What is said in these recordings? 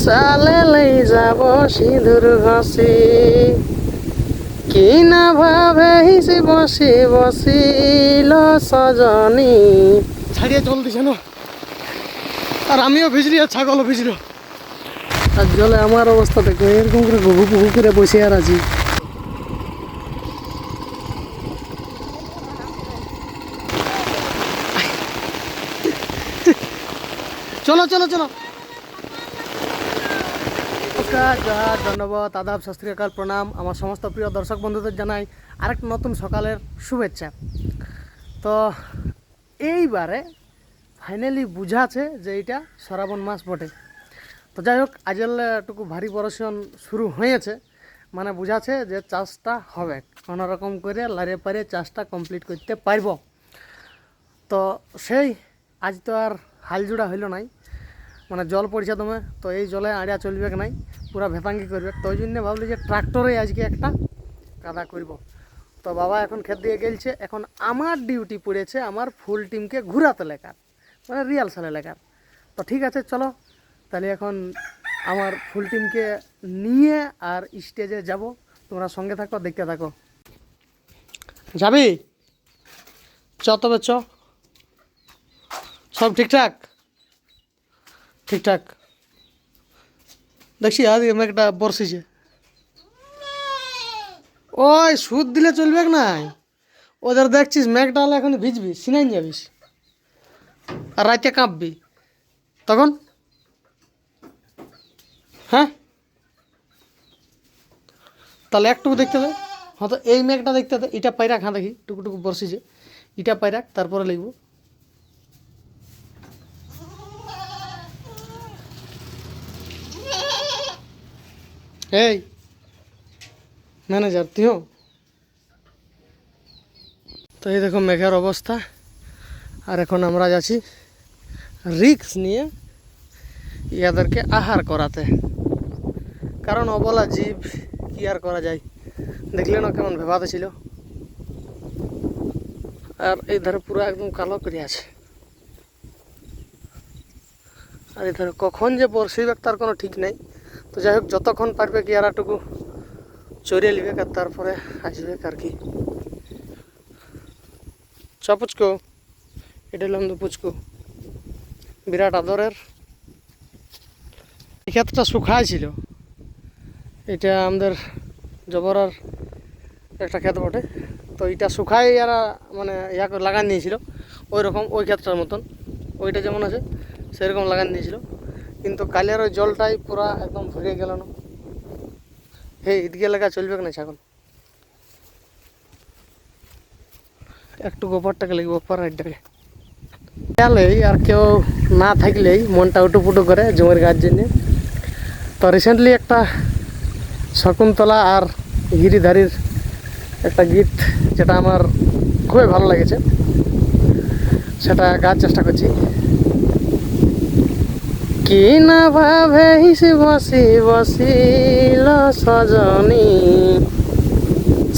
চালেলেই যাব সিঁদুর ঘষি, কি না ভাবে হিসি বসি বসিল সজনী। ছাড়িয়ে জল দিছে না, আর আমিও ভিজলি আর ছাগলও ভিজলো। আর জলে আমার অবস্থা দেখো, এরকম করে ঘুঘু পুঘু করে বসে আর আছি। চলো চলো চলো। নমস্কার, জহার, ধন্যবাদ, আদাব, সত শ্রী আকাল, প্রণাম। আমার সমস্ত প্রিয় দর্শক বন্ধুদের জানাই আরেকটা নতুন সকালের শুভেচ্ছা। তো এইবারে ফাইনালি বুঝাছে যে এটা শ্রাবণ মাস বটে। তো যাই হোক, আজকাল একটু ভারী বর্ষণ শুরু হয়েছে, মানে বুঝাছে যে চাষটা হবে, কোনোরকম করে লারে পারে চাষটা কমপ্লিট করতে পারব। তো সেই আজ তো আর হাল জোড়া হইল নাই, মানে জল পড়ছে দমে, তো এই জলে আড়িয়া চলবে নাই, পুরা ভেতাঙ্গি করবে। তো ওই জন্য ভাবলি যে ট্রাক্টরে আজকে একটা কাদা করব। তো বাবা এখন খেত দিয়ে গেলছে, এখন আমার ডিউটি পড়েছে আমার ফুল টিমকে ঘুরাতে লেখার, মানে রিহার্সালে লেখার। তো ঠিক আছে, চলো তাহলে এখন আমার ফুল টিমকে নিয়ে আর স্টেজে যাব। তোমরা সঙ্গে থাকো, দেখতে থাকো। যাবি? তবে সব ঠিকঠাক ঠিকঠাক দেখছি। আজ মেঘটা বর্ষিছে, ওই সুদ দিলে চলবে নাই। ওদের দেখছিস মেঘটা হলে এখন ভিজবি, সিনাই যাবিস, আর রাতে কাঁপবি তখন। হ্যাঁ, তাহলে একটুকু দেখতে দে। হয়তো এই মেঘটা দেখতে দে, এটা পাইরাক। হ্যাঁ দেখি টুকুটুকু বর্ষিছে, এটা পাইরাক, তারপরে লিখব। এই ম্যানেজার তুইও তো। এই দেখো মেঘের অবস্থা, আর এখন আমরা যাচ্ছি রিক্স নিয়ে ইয়াদেরকে আহার করাতে, কারণ অবলা জীব, কি আর করা যায়। দেখলে না কেমন ভেবাতে ছিল, আর এই ধারে পুরো একদম কালো করে আছে। আর এই ধারে কখন যে বর্ষিবে তার কোনো ঠিক নেই। তো যাই হোক, যতক্ষণ পারবে কি আরটুকু চড়িয়ে নিবে, আর তারপরে আসবে আর কি। চ পুচকু, এটা হলাম তো পুচকু, বিরাট আদরের। এই ক্ষেতটা শুকায় ছিল, এটা আমাদের জবরার একটা ক্ষেত বটে। তো এটা শুকাই এরা মানে লাগান নিয়েছিল, ওই রকম ওই ক্ষেতটার মতন, ওইটা যেমন আছে সেরকম লাগান দিয়েছিল। কিন্তু কালের ওই জলটাই পুরা একদম ভরে গেল না। হে, এদিকে লাগা চলবে না ছাগল, একটু গোবরটাকে লাগবে ওপর রাইডটাকে গেলেই, আর কেউ না থাকলেই মনটা উটুপুটু করে জমির গাছ জন্যে। তো রিসেন্টলি একটা শকুন্তলা আর গিরিধারীর একটা গীত, যেটা আমার খুবই ভালো লেগেছে, সেটা গাওয়ার চেষ্টা করছি। কি না ভাবে হিসি বসি বসিল সজনী,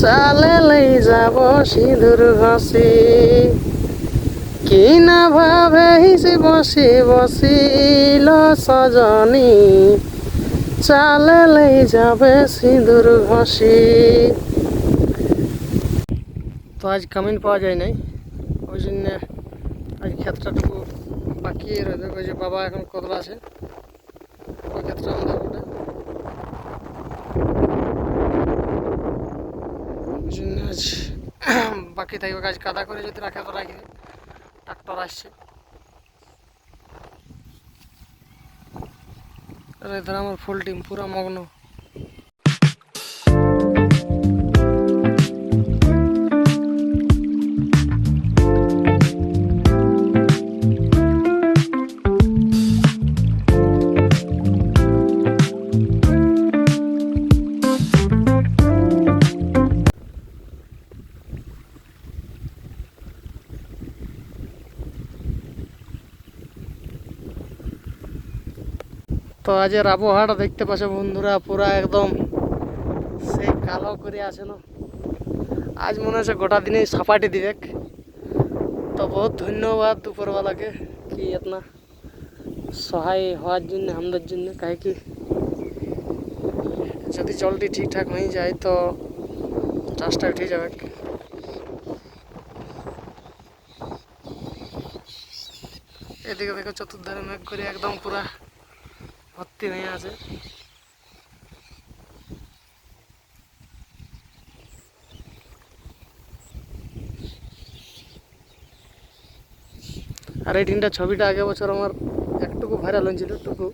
চালেলেই যাব সিঁদুর ঘষি, কি না ভাবে হিসি বসি বসিল সজনী, চালেলেই যাবে সিঁদুর ঘষি। তো আজ কামিন পাওয়া যায় নাই, ওই জন্য আজ ক্ষেত্রটাটুকু বাকি রয়েছে। ওই যে বাবা এখন কতলা আছে, ওই ক্ষেত্রে আমাদের ওটা, ওই জন্য আজ বাকি থাকবে। কাজ কাদা করে যদি রাখে তো রাখি, ট্রাক্টর আসছে। আর এধারে আমার ফুল টিম পুরা মগ্ন। তো আজের আবহাওয়াটা দেখতে পাচ্ছ বন্ধুরা, পুরা একদম সেই কালো করে আছে না। আজ মনে হচ্ছে গোটা দিনেই সাপাটি দিবে। তো বহুত ধন্যবাদ দুপুরবেলাকে, কি এতনা সহায় হওয়ার জন্য আমাদের জন্য, কাহে কি যদি জলটি ঠিকঠাক হয়ে যায় তো চাষটা উঠে যাবে। এদিকে দেখো চতুর্ধারে মেঘ করে একদম পুরা ভর্তি হয়ে আছে। আর এই তিনটা ছবিটা আগে বছর আমার একটুকু ভাইরাল হয়েছিল, একটুকু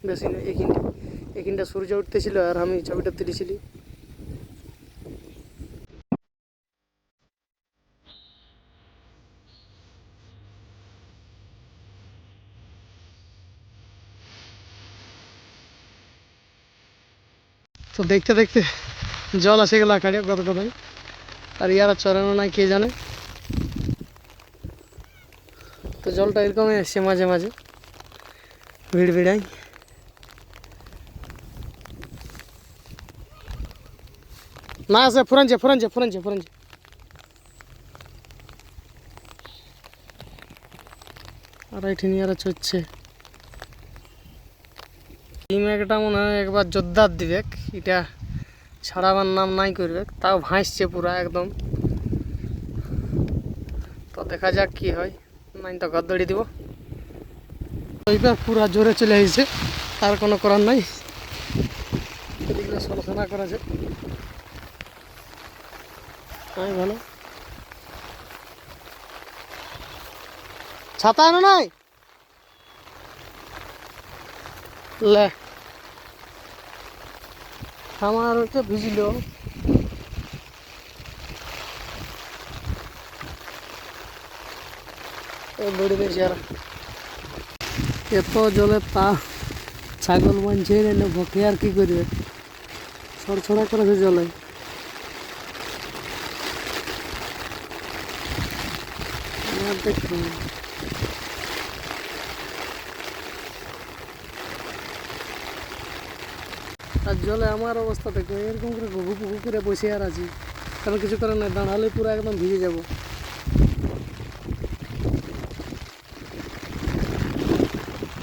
বেশি না। এখানটা সূর্য উঠতেছিল আর আমি ছবিটা তুলেছিলি। তো দেখতে দেখতে জল আসে গেল আকারে কত কথায়, আর ইয়ারা চড়ানো নাই কে জানে। তো জলটা এরকমই আসছে মাঝে মাঝে ভিড় ভিড়াই। না আছে ফুরানছে। আর এটি নিয়ে আরো চড়ছে। এই মেঘটা মনে হয় একবার জোরদার দিবে, এটা ছাড়াবার নাম নাই করবে, তাও ভাসছে পুরা একদম। তো দেখা যাক কি হয়, নাই তো ঘর দড়ি দিব। এইবার পুরা জোরে চলে আসছে, আর কোনো করার নাই। এদিকে সলসনা করেছে ভালো। ছাতা আনো নাই লে, আমার হচ্ছে ভিজল। দড়ি দিয়েছি আর এত জলে তা ছাগল মানছে না, ভকে আর কি করবে, ছড়ছড়া করেছে জলে। দেখুন আর জলে আমার অবস্থা দেখো, এরকম করে ঘুঘু পুঘু করে বসে আর আছি, কারণ কিছু করে না, দাঁড়ালে পুরো একদম ভিজে যাব।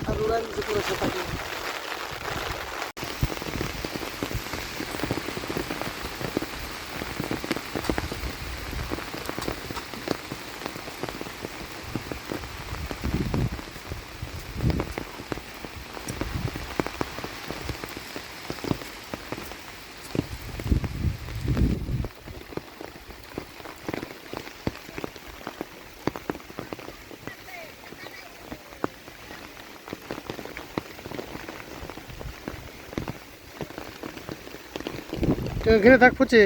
আর ওরা নিচে পুরো ছাতা দিয়ে। এখানে থাক পড়ছে।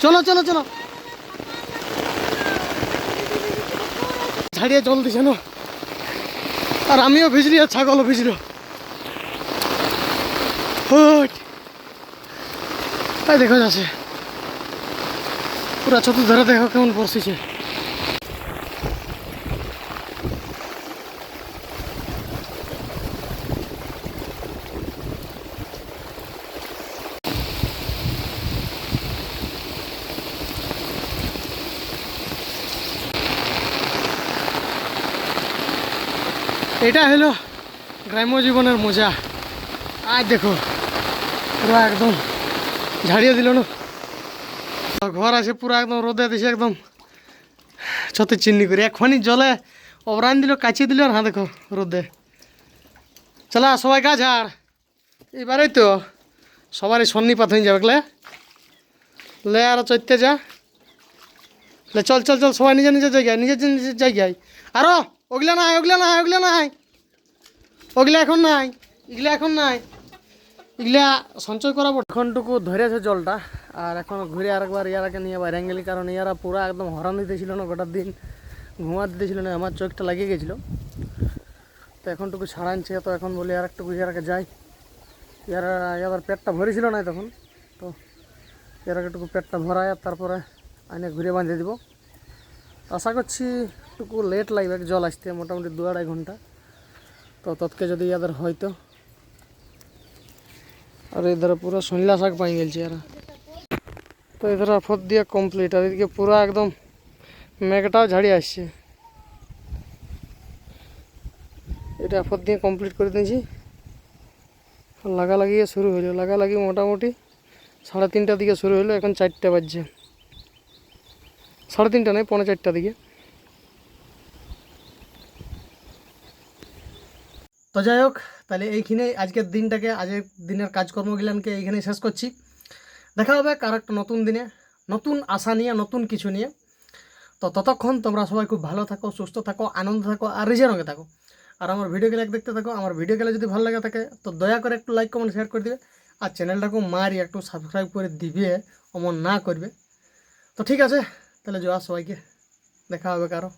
চলো ঝাড়িয়ে জল দিছে না, আর আমিও ভিজলি আর ছাগলও ভিজল। তাই দেখো যাচ্ছে পুরা চতুর্ধারে, দেখো কেমন বসেছে। এটা হলো গ্রাম্য জীবনের মজা। আজ দেখো পুরো একদম ঝাড়িয়ে দিল না, ঘর আছে পুরো একদম রোদে দিছে, একদম ছতে চিন্নি করে এখনই জলে অবরান দিল, কাচিয়ে দিল। আর হ্যাঁ দেখো রোদে। চলা সবাই গা ঝাড়, এবারেই তো সবারই সন্নিপাত হয়ে যাবে লে আর চড়তে যা লে, চল সবাই নিজের জায়গায়। আরো ওগুলা নাই ওগুলা এখন নাই, এগুলা সঞ্চয় করাবো। এখনটুকু ধরেছে জলটা, আর এখন ঘুরে আরেকবার ইয়ারাকে নিয়ে বাইরে গেলি, কারণ ইয়ারা পুরো একদম হরান দিতেছিল না, গোটা দিন ঘুমা দিতেছিল না, আমার চোখটা লাগিয়ে গেছিলো। তো এখনটুকু ছাড়ানছে, তো এখন বলি আর একটু ইয়ারাকে যাই। ইয়ার পেটটা ভরেছিল না তখন, তো ইয়ারাকে একটু পেটটা ভরায় তারপরে আইনে ঘুরে বাঁধিয়ে দিব। আশা করছি একটু লেট লাগবে জল আসতে, মোটামুটি 2-2.5 ঘন্টা। তো তৎকে যদি ইয়াদের হয়তো আর এদের পুরো সন্ধ্যা শাক পাই গেছে আর তো এদের আফত দিয়ে কমপ্লিট আর এদিকে পুরো একদম মেঘটাও ঝাড়ি আসছে এটা আফত দিয়ে কমপ্লিট করে দিয়েছি লাগালাগি শুরু হইলো লাগালাগি মোটামুটি 3:30টার দিকে শুরু হলো এখন 4টা বাজছে 3:30 নয় 3:45টার দিকে তো যাই হোক তাহলে এইখানে আজকের দিনটাকে আজকের দিনের কাজকর্মগুলানকে এইখানেই শেষ করছি দেখা হবে কার একটা নতুন দিনে নতুন আশা নিয়ে নতুন কিছু নিয়ে তো ততক্ষণ তোমরা সবাই খুব ভালো থাকো সুস্থ থাকো আনন্দ থাকো আর নিজের রঙে থাকো আর আমার ভিডিওগুলো দেখতে থাকো আমার ভিডিওগুলো যদি ভালো লাগে থাকে তো দয়া করে একটু লাইক কমেন্ট শেয়ার করে দিবে আর চ্যানেলটাকে মারি একটু সাবস্ক্রাইব করে দিবে অমন না করবে তো ঠিক আছে তাহলে জয় সবাইকে দেখা হবে কারো